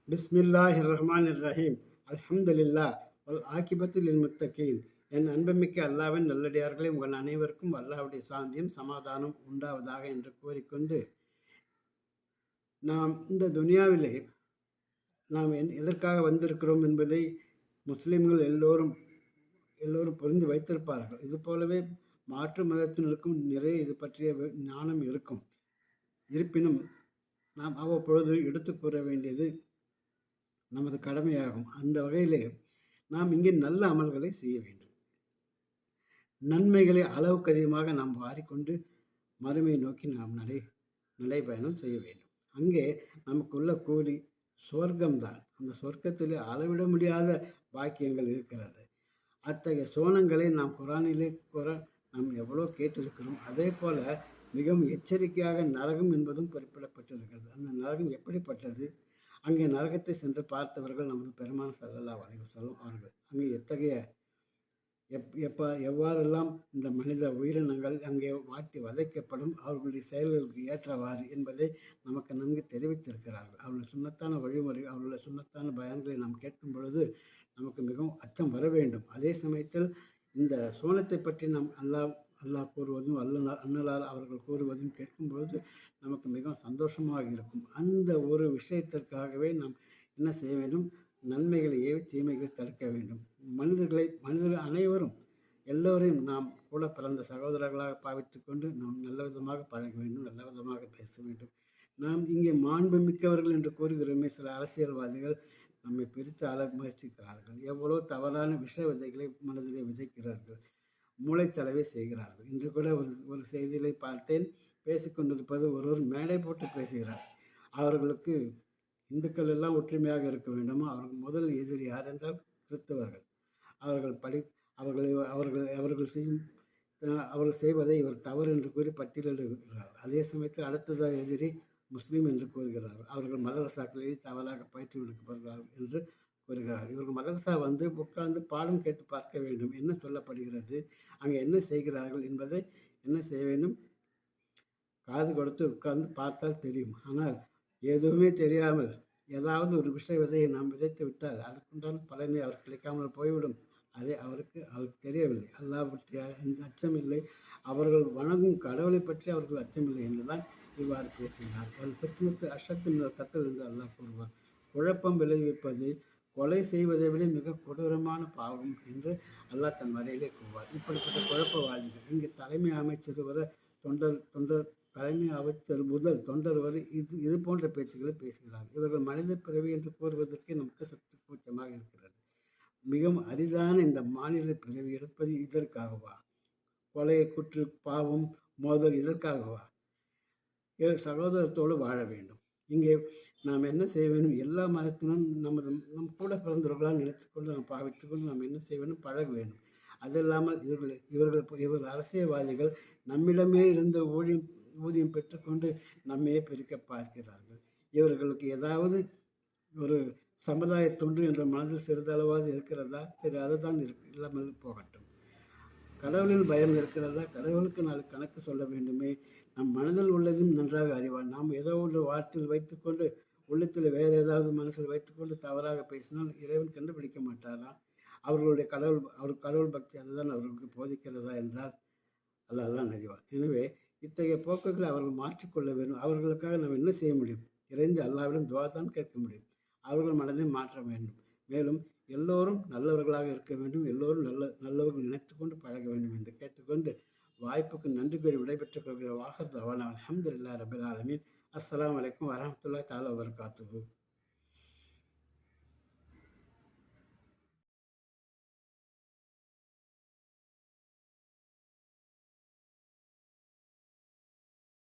பிஸ்மில்லாஹிர் ரஹ்மானிர் ரஹீம். அல்ஹம்துலில்லாஹ் வல் ஆகிபத்துல் முத்தகீன். என் அன்புமிக்க அல்லாஹ்வின் நல்லடியார்களே, உங்கள் அனைவருக்கும் அல்லாஹ்வுடைய சாந்தியும் சமாதானம் உண்டாவதாக என்று கூறிக்கொண்டு, நாம் இந்த துனியாவிலே நாம் எதற்காக வந்திருக்கிறோம் என்பதை முஸ்லிம்கள் எல்லோரும் புரிந்து வைத்திருப்பார்கள். இது போலவே மாற்று மதத்தினருக்கும் நிறைய இது பற்றிய ஞானம் இருக்கும். இருப்பினும் நாம் அவ்வப்பொழுது எடுத்து கூற வேண்டியது நமது கடமையாகும். அந்த வகையிலே நாம் இங்கே நல்ல அமல்களை செய்ய வேண்டும். நன்மைகளை அளவுக்கு அதிகமாக நாம் வாரிக்கொண்டு மறுமையை நோக்கி நாம் நடைபயணம் செய்ய வேண்டும். அங்கே நமக்குள்ள கூலி சொர்க்கம்தான். அந்த சொர்க்கத்திலே அளவிட முடியாத பாக்கியங்கள் இருக்கிறது. அத்தகைய சோனங்களை நாம் குரானிலே கூற நாம் எவ்வளோ கேட்டிருக்கிறோம். அதே போல மிகவும் எச்சரிக்கையாக நரகம் என்பதும் குறிப்பிடப்பட்டிருக்கிறது. அந்த நரகம் எப்படிப்பட்டது? அங்கே நரகத்தை சென்று பார்த்தவர்கள் நமது பெருமான் ஸல்லல்லாஹு அலைஹி வஸல்லம் அவர்கள். அங்கே எவ்வாறெல்லாம் இந்த மனித உயிரினங்கள் அங்கே வாட்டி வதைக்கப்படும், அவர்களுடைய செயல்களுக்கு ஏற்றவாறு என்பதை நமக்கு நன்கு தெரிவித்திருக்கிறார்கள். அவர்களுடைய சுன்னத்தான வழிமுறை, அவர்களுடைய சுன்னத்தான பயான்களை நாம் கேட்கும் பொழுது நமக்கு மிகவும் அச்சம் வர வேண்டும். அதே சமயத்தில் இந்த சோனத்தை பற்றி நாம் அல்லாஹ் கூறுவதும் அன்னலார் அவர்கள் கூறுவதும் கேட்கும் பொழுது நமக்கு மிகவும் சந்தோஷமாக இருக்கும். அந்த ஒரு விஷயத்திற்காகவே நாம் என்ன செய்ய வேண்டும்? நன்மைகளை ஏவி தீமைகளை தடுக்க வேண்டும். மனிதர்கள் அனைவரும் எல்லோரையும் நாம் கூட பிறந்த சகோதரர்களாக பாவித்து கொண்டு நாம் நல்ல விதமாக பழக வேண்டும், நல்ல விதமாக பேச வேண்டும். நாம் இங்கே மாண்பு மிக்கவர்கள் என்று கூறுகிறோமே, சில அரசியல்வாதிகள் நம்மை பிரித்து ஆள முயற்சிக்கிறார்கள். எவ்வளோ தவறான விஷ விதைகளை மனதிலே விதைக்கிறார்கள், மூளைச்சலவை செய்கிறார்கள். இன்று கூட ஒரு செய்தியை பார்த்தேன். பேசிக்கொண்டிருப்பது ஒருவர் மேடை போட்டு பேசுகிறார். அவர்களுக்கு இந்துக்கள் எல்லாம் ஒற்றுமையாக இருக்க வேண்டுமா? அவர்கள் முதல் எதிரி யார் என்றால் கிறிஸ்தவர்கள். அவர்கள் செய்வதை இவர் தவறு என்று கூறி பட்டியலிடுகிறார். அதே சமயத்தில் அடுத்ததாக எதிரி முஸ்லீம் என்று கூறுகிறார்கள். அவர்கள் மதரசாக்களில் தவறாக பயிற்றுவிக்கப்படுகிறார்கள் என்று கூறுகிறார்கள். இவர்கள் மதரசா உட்கார்ந்து பாடம் கேட்டு பார்க்க வேண்டும். என்ன சொல்லப்படுகிறது, அங்கே என்ன செய்கிறார்கள் என்பதை என்ன செய்ய வேண்டும்? காது கொடுத்து உட்கார்ந்து பார்த்தால் தெரியும். ஆனால் எதுவுமே தெரியாமல் ஏதாவது ஒரு விஷய விதையை நாம் விதைத்து விட்டால் அதுக்குண்டான பலனை அவர் கிடைக்காமல் போய்விடும். அவருக்கு தெரியவில்லை. அல்லாஹ் பற்றிய இந்த அச்சம் இல்லை, அவர்கள் வணங்கும் கடவுளை பற்றி அவர்கள் அச்சமில்லை என்றுதான் இவ்வாறு பேசுகிறார். அஷத்தின் கத்தல் என்று அல்லாஹ் கூறுவார். குழப்பம் விளைவிப்பது கொலை செய்வதை விட மிக கொடூரமான பாவம் என்று அல்லாஹ் தன் வரையிலே கூறுவார். இப்படிப்பட்ட குழப்பவாதிகள் இங்கு தலைமை அமைச்சர் வர தொண்டர் தலைமை அமைச்சர் முதல் தொண்டர் வரை இது போன்ற பேச்சுக்களை பேசுகிறார். இவர்கள் மனித பிறவி என்று கூறுவதற்கு நமக்கு சற்று கூச்சமாக இருக்கிறது. மிகவும் அரிதான இந்த மாநில பிறவி எடுப்பது இதற்காகவா? கொலை, குற்று, பாவம், மோதல் இதற்காகவா? சகோதரத்தோடு வாழ வேண்டும். இங்கே நாம் என்ன செய்ய வேண்டும்? எல்லா மதத்திலும் நம் கூட பிறந்தவர்களால் நினைத்துக்கொண்டு நாம் பாவித்துக்கொண்டு நாம் என்ன செய்ய வேண்டும்? பழக வேண்டும். அது இல்லாமல் இவர்கள் அரசியல்வாதிகள் நம்மிடமே இருந்த ஊதியம் பெற்றுக்கொண்டு நம்மையே பிரிக்க பார்க்கிறார்கள். இவர்களுக்கு ஏதாவது ஒரு சமுதாய தொண்டு என்ற மனதில் சிறிதளவாவது இருக்கிறதா? சரி, அதுதான் இல்லாமல் போகட்டும். கடவுளின் பயம் இருக்கிறதா? கடவுளுக்கு நாலு கணக்கு சொல்ல வேண்டுமே. நம் மனதில் உள்ளதும் நன்றாக அறிவான். நாம் ஏதோ ஒரு வார்த்தையில் வைத்துக்கொண்டு உள்ளத்தில் வேறு ஏதாவது மனசில் வைத்துக்கொண்டு தவறாக பேசினால் இறைவன் கண்டுபிடிக்க மாட்டாரா? அவர்களுடைய கடவுள் பக்தி அதுதான் அவர்களுக்கு போதிக்கிறதா என்றால் அல்லாஹ் அறிவார். எனவே இத்தகைய போக்குகளை அவர்கள் மாற்றிக்கொள்ள வேண்டும். அவர்களுக்காக நாம் என்ன செய்ய முடியும்? இறைந்து அல்லாஹ்விடம் துஆ தான் கேட்க முடியும். அவர்கள் மனதை மாற்ற வேண்டும். மேலும் எல்லோரும் நல்லவர்களாக இருக்க வேண்டும், எல்லோரும் நல்லவர்கள் நினைத்து கொண்டு பழக வேண்டும் என்று கேட்டுக்கொண்டு வாய்ப்புக்கு நன்றி கூறி விடைபெற்றுக் கொள்கிற வாஹர் தவானா அல்ஹம்துலில்லாஹி ரப்பில் ஆலமீன். அஸ்ஸலாமு அலைக்கும் வரஹ்மத்துல்லாஹி தஆலா வபரகாத்துஹு.